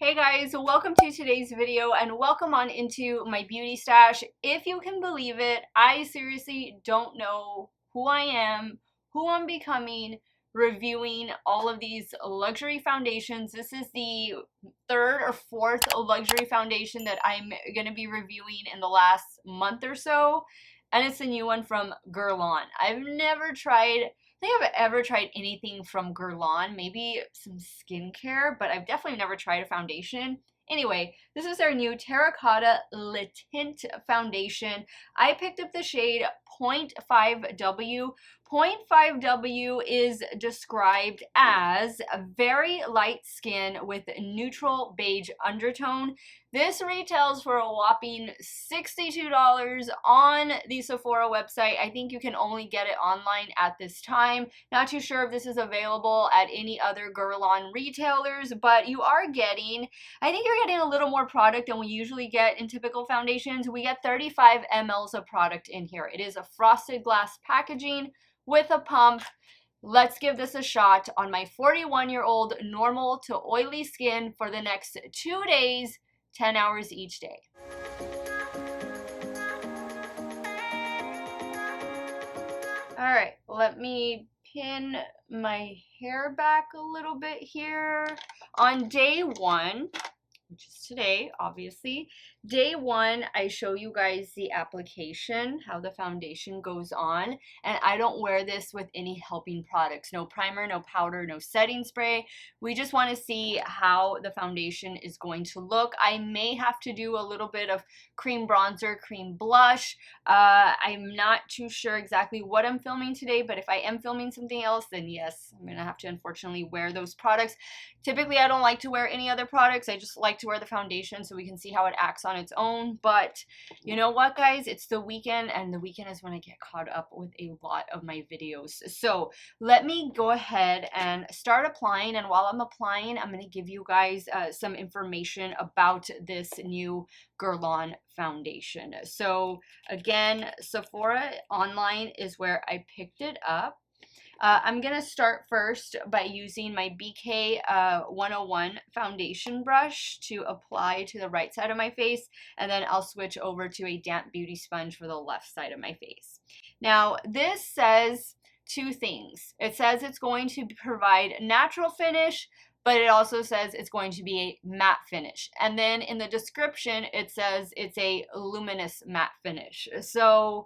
Hey guys, welcome to today's video and welcome on into my beauty stash. If you can believe it, I seriously don't know who I am, who I'm becoming, reviewing all of these luxury foundations. This is the third or fourth luxury foundation that I'm going to be reviewing in the last month or so, and it's a new one from Guerlain. I've never tried think I've ever tried anything from Guerlain, maybe some skincare, but I've definitely never tried a foundation. Anyway, this is their new Terracotta Le Teint foundation. I picked up the shade 0.5W. 0.5W is described as a very light skin with neutral beige undertone. This retails for a whopping $62 on the Sephora website. I think you can only get it online at this time. Not too sure if this is available at any other Guerlain retailers, but you are getting, I think you're getting a little more product than we usually get in typical foundations. We get 35 mLs of product in here. It is a frosted glass packaging with a pump. Let's give this a shot on my 41-year-old normal to oily skin for the next 2 days, 10 hours each day. All right, let me pin my hair back a little bit here. On day one, which is today, obviously, day one, I show you guys the application, how the foundation goes on, and I don't wear this with any helping products. No primer, no powder, no setting spray. We just want to see how the foundation is going to look. I may have to do a little bit of cream bronzer, cream blush. I'm not too sure exactly what I'm filming today, but if I am filming something else, then yes, I'm gonna have to unfortunately wear those products. Typically, I don't like to wear any other products. I just like to wear the foundation so we can see how it acts on its own. But you know what, guys? It's the weekend, and the weekend is when I get caught up with a lot of my videos. So let me go ahead and start applying. And while I'm applying, I'm going to give you guys some information about this new Guerlain foundation. So again, Sephora online is where I picked it up. I'm going to start first by using my BK 101 foundation brush to apply to the right side of my face, and then I'll switch over to a damp beauty sponge for the left side of my face. Now, this says two things. It says it's going to provide natural finish, but it also says it's going to be a matte finish. And then in the description, it says it's a luminous matte finish. So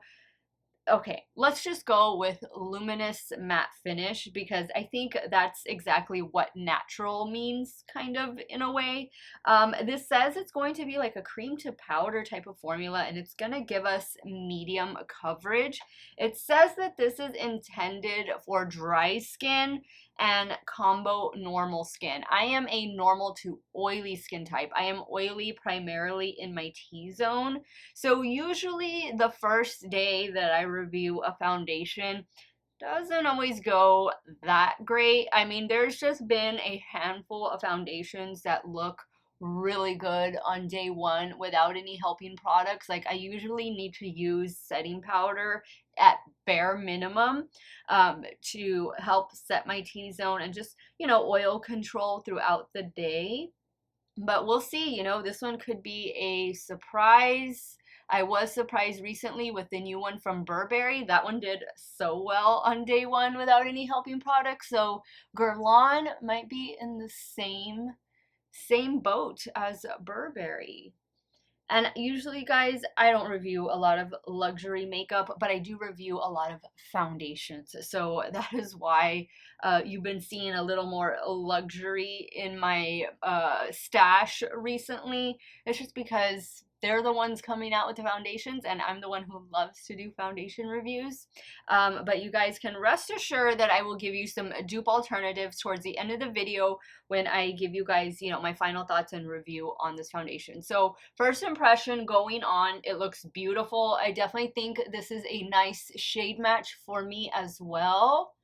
okay, let's just go with luminous matte finish because I think that's exactly what natural means, kind of, in a way. This says it's going to be like a cream to powder type of formula, and it's going to give us medium coverage. It says that this is intended for dry skin and combo normal skin. I am a normal to oily skin type. I am oily primarily in my T-zone. So usually the first day that I review a foundation doesn't always go that great. I mean, there's just been a handful of foundations that look really good on day one without any helping products. Like, I usually need to use setting powder at bare minimum to help set my T-zone and just, you know, oil control throughout the day. But we'll see, you know, this one could be a surprise. I was surprised recently with the new one from Burberry. That one did so well on day one without any helping products. So Guerlain might be in the same boat as Burberry. And usually, guys, I don't review a lot of luxury makeup, but I do review a lot of foundations. So that is why you've been seeing a little more luxury in my stash recently. It's just because they're the ones coming out with the foundations, and I'm the one who loves to do foundation reviews. But you guys can rest assured that I will give you some dupe alternatives towards the end of the video when I give you guys, you know, my final thoughts and review on this foundation. So first impression going on, it looks beautiful. I definitely think this is a nice shade match for me as well.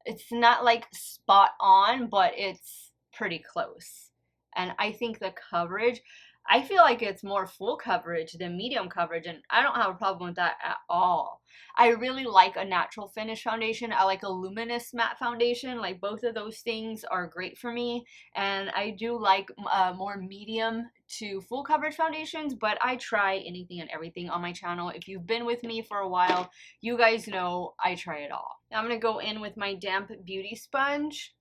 It's not like spot on, but it's pretty close. and I think the coverage, I feel like it's more full coverage than medium coverage, and I don't have a problem with that at all. I really like a natural finish foundation. I like a luminous matte foundation. Like, both of those things are great for me, and I do like more medium to full coverage foundations, but I try anything and everything on my channel. If you've been with me for a while, you guys know I try it all. Now I'm going to go in with my damp beauty sponge.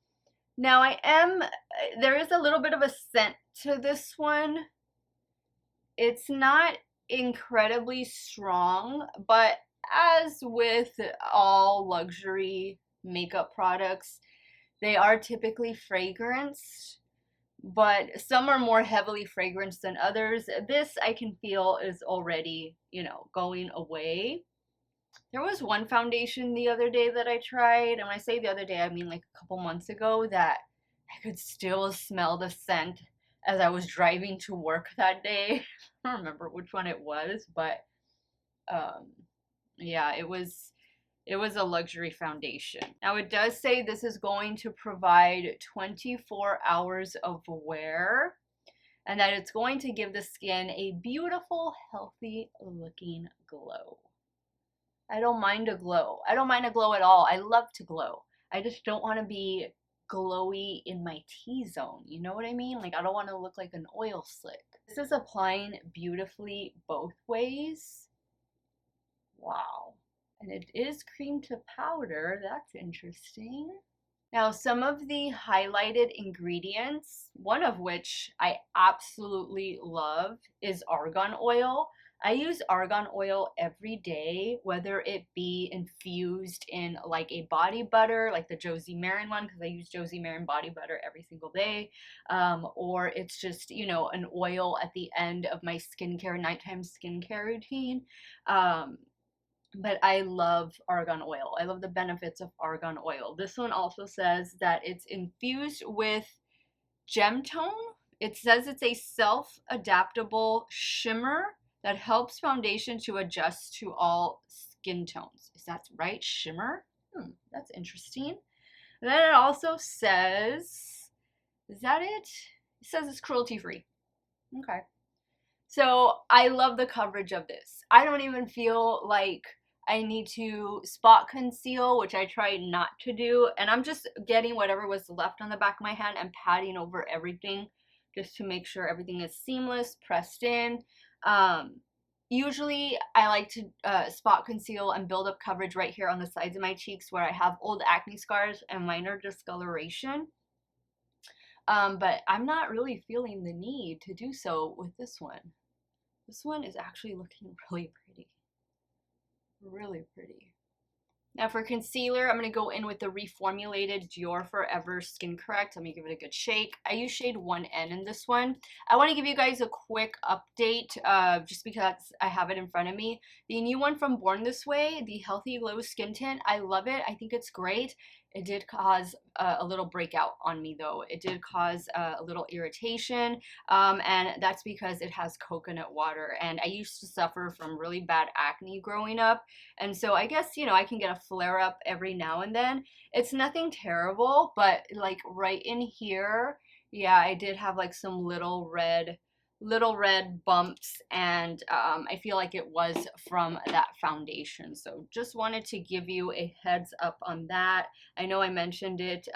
Now there is a little bit of a scent to this one. It's not incredibly strong, but as with all luxury makeup products, they are typically fragranced, but some are more heavily fragranced than others. This I can feel is already, you know, going away. There was one foundation the other day that I tried, and when I say the other day, I mean like a couple months ago, that I could still smell the scent as I was driving to work that day. I don't remember which one it was, but yeah, it was a luxury foundation. Now it does say this is going to provide 24 hours of wear, and that it's going to give the skin a beautiful, healthy looking glow. I don't mind a glow. I don't mind a glow at all. I love to glow. I just don't want to be glowy in my T-zone. You know what I mean? Like, I don't want to look like an oil slick. This is applying beautifully both ways. Wow. And it is cream to powder. That's interesting. Now, some of the highlighted ingredients, one of which I absolutely love, is argan oil. I use argan oil every day, whether it be infused in like a body butter, like the Josie Maran one, because I use Josie Maran body butter every single day, or it's just, you know, an oil at the end of my skincare, nighttime skincare routine. But I love argan oil. I love the benefits of argan oil. This one also says that it's infused with Gemtone. It says it's a self-adaptable shimmer that helps foundation to adjust to all skin tones. Is that right? Shimmer? That's interesting. And then it also says, is that it? It says it's cruelty-free. Okay. So I love the coverage of this. I don't even feel like I need to spot conceal, which I try not to do. And I'm just getting whatever was left on the back of my hand and patting over everything just to make sure everything is seamless, pressed in. Usually I like to spot conceal and build up coverage right here on the sides of my cheeks where I have old acne scars and minor discoloration. But I'm not really feeling the need to do so with this one. This one is actually looking really pretty. Really pretty. Now for concealer, I'm going to go in with the reformulated Dior Forever Skin Correct. Let me give it a good shake. I use shade 1N in this one. I want to give you guys a quick update just because I have it in front of me. The new one from Born This Way, the Healthy Glow Skin Tint, I love it. I think it's great. It did cause a little breakout on me though. It did cause a little irritation, and that's because it has coconut water. And I used to suffer from really bad acne growing up, and so I guess, you know, I can get a flare up every now and then. It's nothing terrible, but like right in here, yeah, I did have like some little red bumps, and I feel like it was from that foundation. So just wanted to give you a heads up on that. I know I mentioned it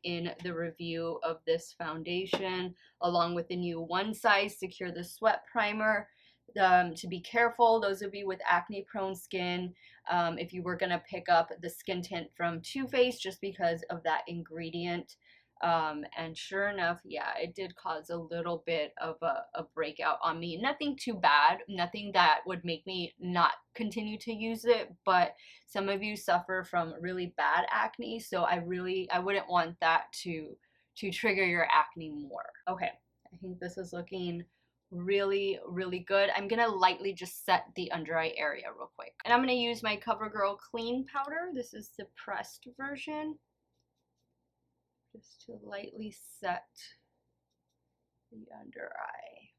in the review of this foundation, along with the new One Size Secure the Sweat Primer. To be careful, those of you with acne prone skin, if you were going to pick up the skin tint from Too Faced just because of that ingredient. And sure enough, yeah, it did cause a little bit of a breakout on me. Nothing too bad, nothing that would make me not continue to use it, but some of you suffer from really bad acne, so I wouldn't want that to trigger your acne more. Okay, I think this is looking really, really good. I'm gonna lightly just set the under eye area real quick. And I'm gonna use my CoverGirl Clean Powder. This is the pressed version. Just to lightly set the under eye.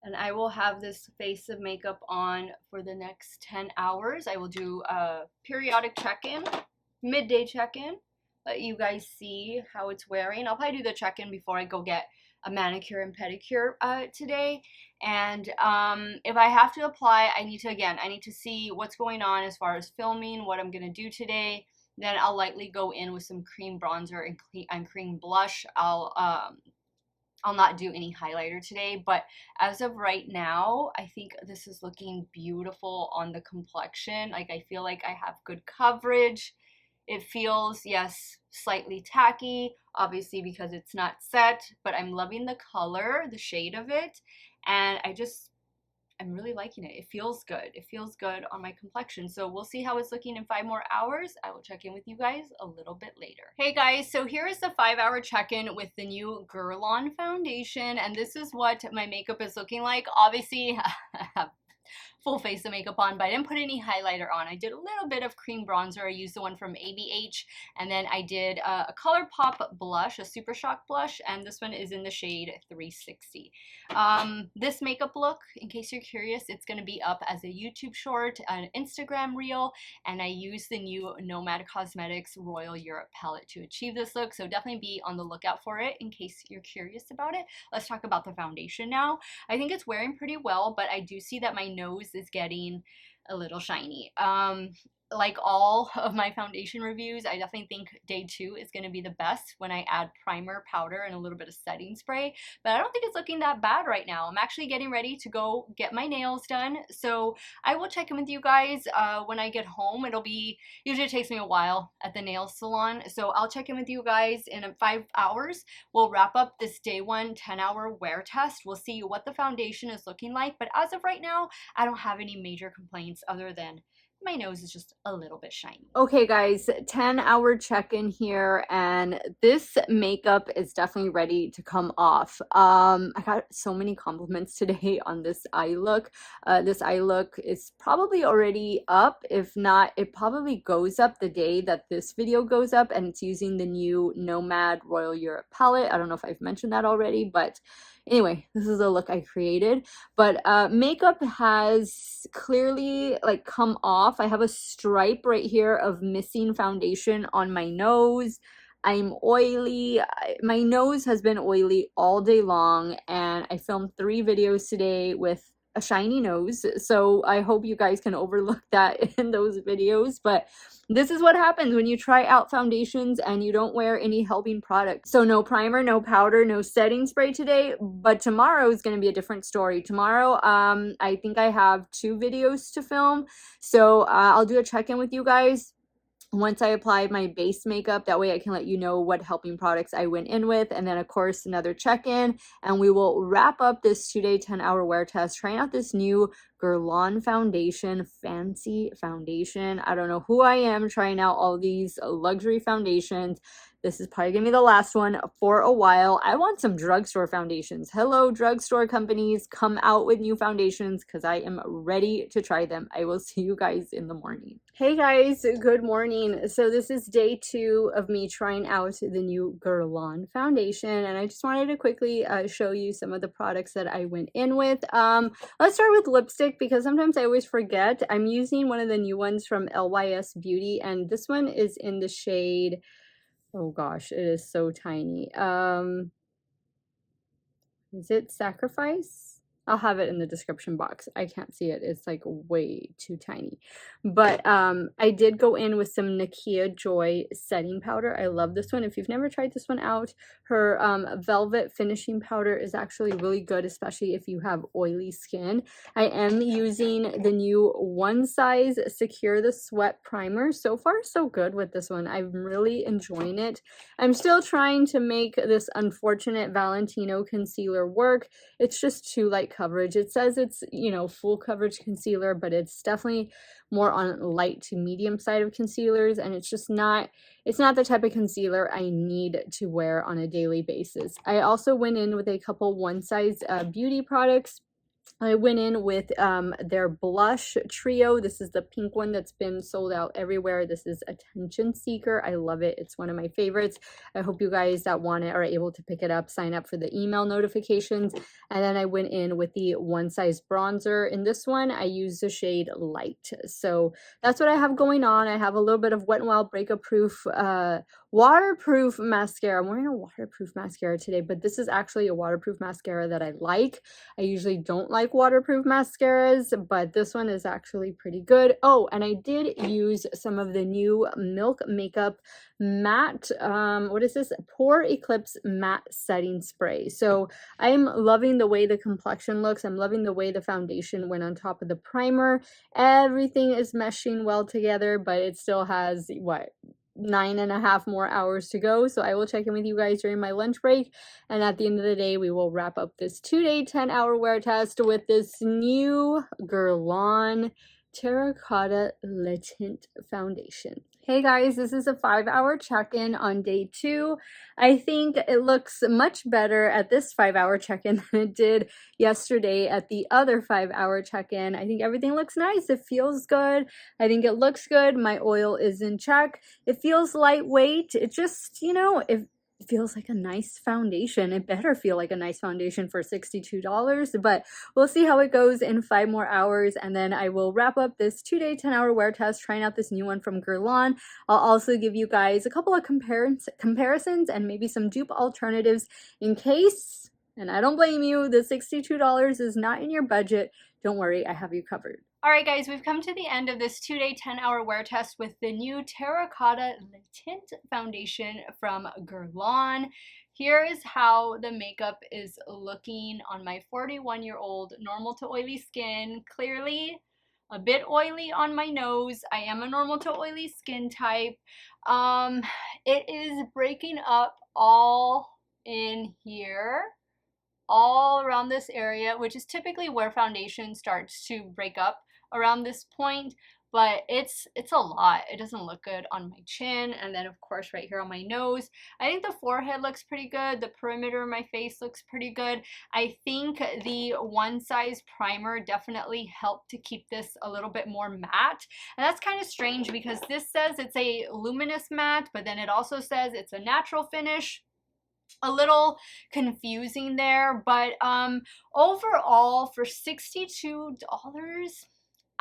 And I will have this face of makeup on for the next 10 hours. I will do a periodic check-in, midday check-in, let you guys see how it's wearing. I'll probably do the check-in before I go get a manicure and pedicure today. And if I have to apply, I need to see what's going on as far as filming, what I'm gonna do today. Then I'll likely go in with some cream bronzer and cream blush. I'll not do any highlighter today, but as of right now, I think this is looking beautiful on the complexion. Like, I feel like I have good coverage. It feels, yes, slightly tacky, obviously because it's not set, but I'm loving the color, the shade of it, and I'm really liking it. It feels good. It feels good on my complexion. So we'll see how it's looking in 5 more hours. I will check in with you guys a little bit later. Hey guys, so here is the 5-hour check-in with the new Guerlain foundation, and this is what my makeup is looking like. Obviously, I have full face of makeup on, but I didn't put any highlighter on. I did a little bit of cream bronzer. I used the one from ABH, and then I did a ColourPop blush, a Super Shock blush, and this one is in the shade 360. This makeup look, in case you're curious, it's going to be up as a YouTube short, an Instagram reel, and I used the new Nomad Cosmetics Royal Europe palette to achieve this look, so definitely be on the lookout for it in case you're curious about it. Let's talk about the foundation now. I think it's wearing pretty well, but I do see that my nose is getting a little shiny. Like all of my foundation reviews, I definitely think day 2 is going to be the best when I add primer, powder, and a little bit of setting spray, but I don't think it's looking that bad right now. I'm actually getting ready to go get my nails done, so I will check in with you guys when I get home. Usually it takes me a while at the nail salon, so I'll check in with you guys in 5 hours. We'll wrap up this day 1 10-hour wear test. We'll see what the foundation is looking like, but as of right now, I don't have any major complaints other than my nose is just a little bit shiny. Okay guys, 10-hour check-in here, and this makeup is definitely ready to come off. I got so many compliments today on this eye look. This eye look is probably already up. If not, it probably goes up the day that this video goes up, and it's using the new Nomad Royal Europe palette. I don't know if I've mentioned that already, but anyway, this is the look I created. But makeup has clearly like come off. I have a stripe right here of missing foundation on my nose. I'm oily. My nose has been oily all day long, and I filmed 3 videos today with a shiny nose, so I hope you guys can overlook that in those videos. But this is what happens when you try out foundations and you don't wear any helping products. So no primer, no powder, no setting spray today, but tomorrow is going to be a different story. Tomorrow, I think I have 2 videos to film, so I'll do a check-in with you guys once I apply my base makeup. That way I can let you know what helping products I went in with, and then of course another check-in, and we will wrap up this 2-day 10-hour wear test trying out this new Guerlain foundation. Fancy foundation. I don't know who I am trying out all these luxury foundations. This is probably gonna be the last one for a while. I want some drugstore foundations. Hello, drugstore companies, come out with new foundations because I am ready to try them. I will see you guys in the morning. Hey guys, good morning. So this is day 2 of me trying out the new Guerlain foundation, and I just wanted to quickly show you some of the products that I went in with. Let's start with lipstick because sometimes I always forget. I'm using one of the new ones from LYS Beauty, and this one is in the shade, oh gosh, it is so tiny. Is it Sacrifice? I'll have it in the description box. I can't see it. It's like way too tiny. But I did go in with some Nakia Joy setting powder. I love this one. If you've never tried this one out, her velvet finishing powder is actually really good, especially if you have oily skin. I am using the new One Size Secure the Sweat primer. So far, so good with this one. I'm really enjoying it. I'm still trying to make this unfortunate Valentino concealer work. It's just too light coverage. It says it's, you know, full coverage concealer, but it's definitely more on light to medium side of concealers, and it's just not, it's not the type of concealer I need to wear on a daily basis. I also went in with a couple One Size beauty products. I went in with their blush trio. This is the pink one that's been sold out everywhere. This is Attention Seeker. I love it. It's one of my favorites. I hope you guys that want it are able to pick it up, sign up for the email notifications. And then I went in with the One Size bronzer. In this one, I use the shade Light. So that's what I have going on. I have a little bit of Wet n Wild Breakup Proof waterproof mascara. I'm wearing a waterproof mascara today, but this is actually a waterproof mascara that I like. I usually don't like waterproof mascaras, but this one is actually pretty good. Oh, and I did use some of the new Milk Makeup matte, what is this? Pore Eclipse matte setting spray. So I am loving the way the complexion looks. I'm loving the way the foundation went on top of the primer. Everything is meshing well together, but it still has, what, 9.5 more hours to go. So I will check in with you guys during my lunch break, and at the end of the day we will wrap up this 2-day 10-hour wear test with this new Guerlain Terracotta Le Teint foundation. Hey guys, this is a 5-hour check-in on day 2. I think it looks much better at this 5-hour check-in than it did yesterday at the other 5-hour check-in. I think everything looks nice. It feels good. I think it looks good. My oil is in check. It feels lightweight. It just, you know, it feels like a nice foundation. It better feel like a nice foundation for $62, but we'll see how it goes in 5 more hours, and then I will wrap up this 2-day 10-hour wear test trying out this new one from Guerlain. I'll also give you guys a couple of comparisons and maybe some dupe alternatives in case, and I don't blame you, the $62 is not in your budget. Don't worry, I have you covered. Alright guys, we've come to the end of this 2-day 10-hour wear test with the new Terracotta Le Teint foundation from Guerlain. Here is how the makeup is looking on my 41-year-old normal to oily skin. Clearly a bit oily on my nose. I am a normal to oily skin type. It is breaking up all in here, all around this area, which is typically where foundation starts to break up around this point, but it's a lot. It doesn't look good on my chin, and then of course right here on my nose. I think the forehead looks pretty good. The perimeter of my face looks pretty good. I think the one size primer definitely helped to keep this a little bit more matte, and that's kind of strange because this says it's a luminous matte, but then it also says it's a natural finish. A little confusing there, but overall for $62,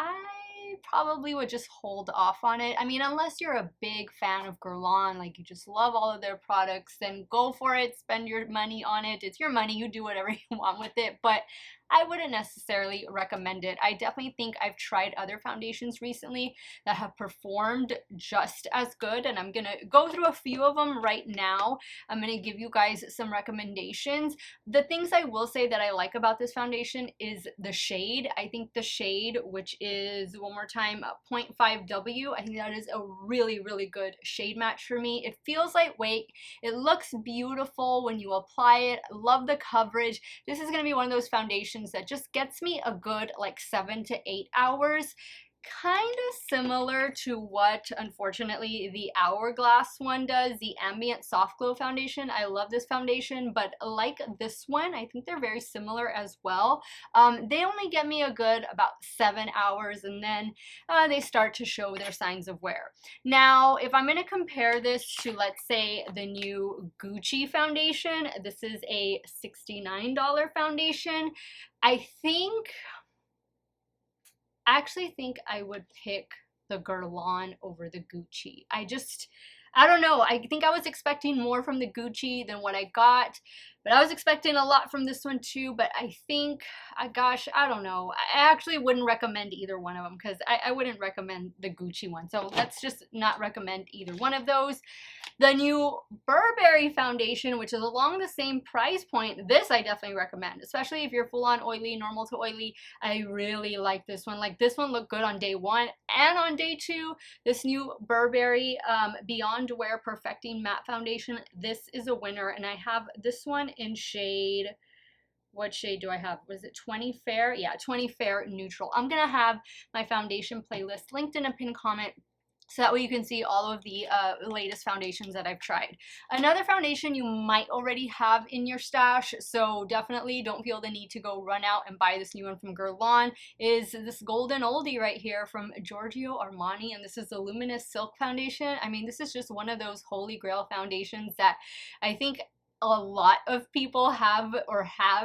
I probably would just hold off on it. I mean, unless you're a big fan of Guerlain, like you just love all of their products, then go for it, spend your money on it. It's your money, you do whatever you want with it, but I wouldn't necessarily recommend it. I definitely think I've tried other foundations recently that have performed just as good, and I'm gonna go through a few of them right now. I'm gonna give you guys some recommendations. The things I will say that I like about this foundation is the shade. I think the shade, which is, one more time, 0.5W, I think that is a really, really good shade match for me. It feels lightweight. It looks beautiful when you apply it. Love the coverage. This is gonna be one of those foundations that just gets me a good like 7 to 8 hours. Kind of similar to what, unfortunately, the Hourglass one does, the Ambient Soft Glow foundation. I love this foundation, but like this one, I think they're very similar as well. They only get me a good about 7 hours, and then they start to show their signs of wear. Now, if I'm going to compare this to, let's say, the new Gucci foundation, this is a $69 foundation. I actually think I would pick the Guerlain over the Gucci. I don't know. I think I was expecting more from the Gucci than what I got, but I was expecting a lot from this one too. But I think, gosh, I don't know. I actually wouldn't recommend either one of them because I wouldn't recommend the Gucci one. So let's just not recommend either one of those. The new Burberry foundation, which is along the same price point, this I definitely recommend, especially if you're full on oily, normal to oily. I really like this one. Like, this one looked good on day 1 and on day 2. This new Burberry Beyond Wear Perfecting Matte Foundation, this is a winner, and I have this one in shade, what shade do I have? Was it 20 Fair? Yeah, 20 Fair Neutral. I'm gonna have my foundation playlist linked in a pinned comment, so that way you can see all of the latest foundations that I've tried. Another foundation you might already have in your stash, so definitely don't feel the need to go run out and buy this new one from Guerlain, is this golden oldie right here from Giorgio Armani, and this is the Luminous Silk Foundation. I mean, this is just one of those holy grail foundations that I think a lot of people have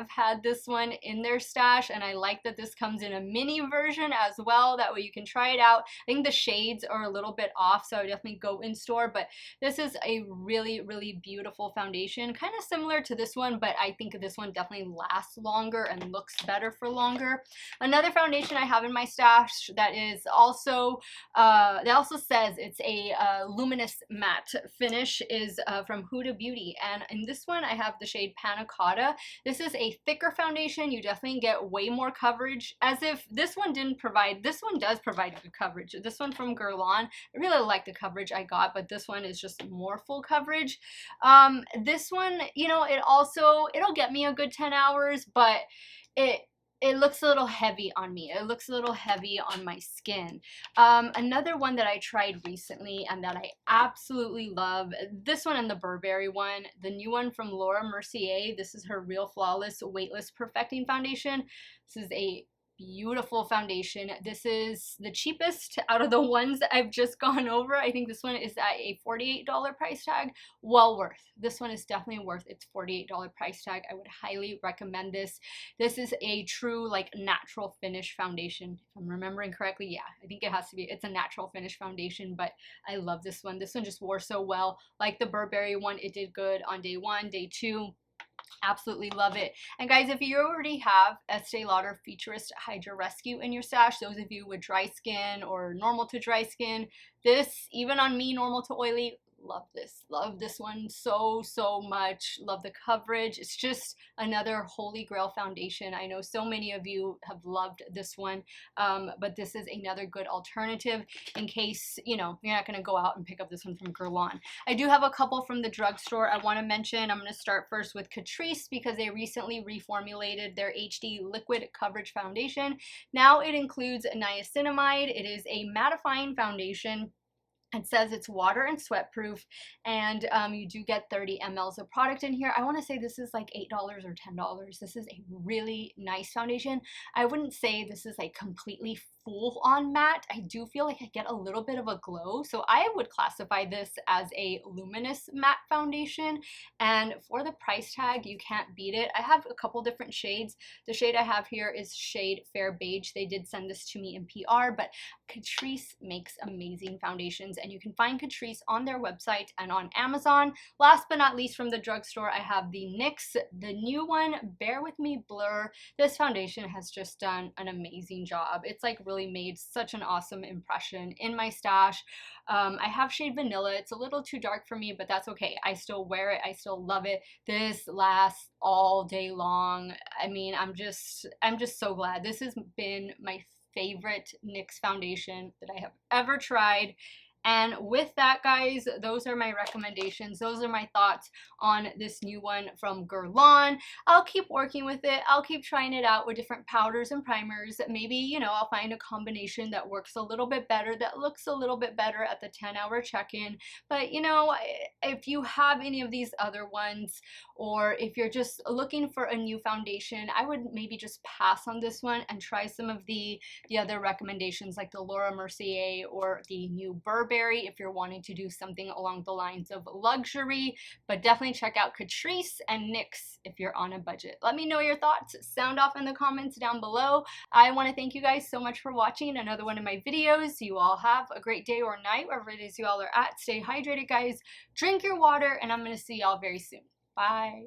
had this one in their stash, and I like that this comes in a mini version as well. That way you can try it out. I think the shades are a little bit off, so I would definitely go in store, but this is a really, really beautiful foundation, kind of similar to this one, but I think this one definitely lasts longer and looks better for longer. Another foundation I have in my stash that is also that also says it's a luminous matte finish is from Huda Beauty, and in this one I have the shade Panna Cotta. This is a thicker foundation. You definitely get way more coverage, as if this one didn't provide. This one does provide good coverage. This one from Guerlain, I really like the coverage I got, but this one is just more full coverage. This one, you know, it'll get me a good 10 hours, but it looks a little heavy on me. It looks a little heavy on my skin. Another one that I tried recently and that I absolutely love, this one and the Burberry one, the new one from Laura Mercier. This is her Real Flawless Weightless Perfecting Foundation. This is a beautiful foundation. This is the cheapest out of the ones that I've just gone over. I think this one is at a $48 price tag. Well worth. This one is definitely worth its $48 price tag. I would highly recommend this. This is a true like natural finish foundation. If I'm remembering correctly, yeah, I think it has to be. It's a natural finish foundation, but I love this one. This one just wore so well. Like the Burberry one, it did good on day 1, day 2. Absolutely love it. And guys, if you already have Estee Lauder Futurist Hydra Rescue in your stash, those of you with dry skin or normal to dry skin, this, even on me, normal to oily, love this one so much. Love the coverage. It's just another holy grail foundation. I know so many of you have loved this one, but this is another good alternative in case, you know, you're not going to go out and pick up this one from Guerlain. I do have a couple from the drugstore I want to mention. I'm going to start first with Catrice because they recently reformulated their HD liquid coverage foundation. Now it includes niacinamide. It is a mattifying foundation. It says it's water and sweat proof, and you do get 30 mLs of product in here. I want to say this is like $8 or $10. This is a really nice foundation. I wouldn't say this is like completely full on matte. I do feel like I get a little bit of a glow, so I would classify this as a luminous matte foundation, and for the price tag you can't beat it. I have a couple different shades. The shade I have here is shade Fair Beige. They did send this to me in PR, but Catrice makes amazing foundations, and you can find Catrice on their website and on Amazon. Last but not least, from the drugstore, I have the NYX, the new one, Bare With Me Blur. This foundation has just done an amazing job. It's like really made such an awesome impression in my stash. I have shade Vanilla. It's a little too dark for me, but that's okay. I still wear it. I still love it. This lasts all day long. I mean, I'm just so glad. This has been my favorite NYX foundation that I have ever tried. And with that, guys, those are my recommendations. Those are my thoughts on this new one from Guerlain. I'll keep working with it. I'll keep trying it out with different powders and primers. Maybe, you know, I'll find a combination that works a little bit better, that looks a little bit better at the 10-hour check-in. But, you know, if you have any of these other ones, or if you're just looking for a new foundation, I would maybe just pass on this one and try some of the other recommendations like the Laura Mercier or the new Burberry if you're wanting to do something along the lines of luxury. But definitely check out Catrice and NYX if you're on a budget. Let me know your thoughts. Sound off in the comments down below. I want to thank you guys so much for watching another one of my videos. You all have a great day or night wherever it is you all are at. Stay hydrated, guys. Drink your water, and I'm going to see y'all very soon. Bye.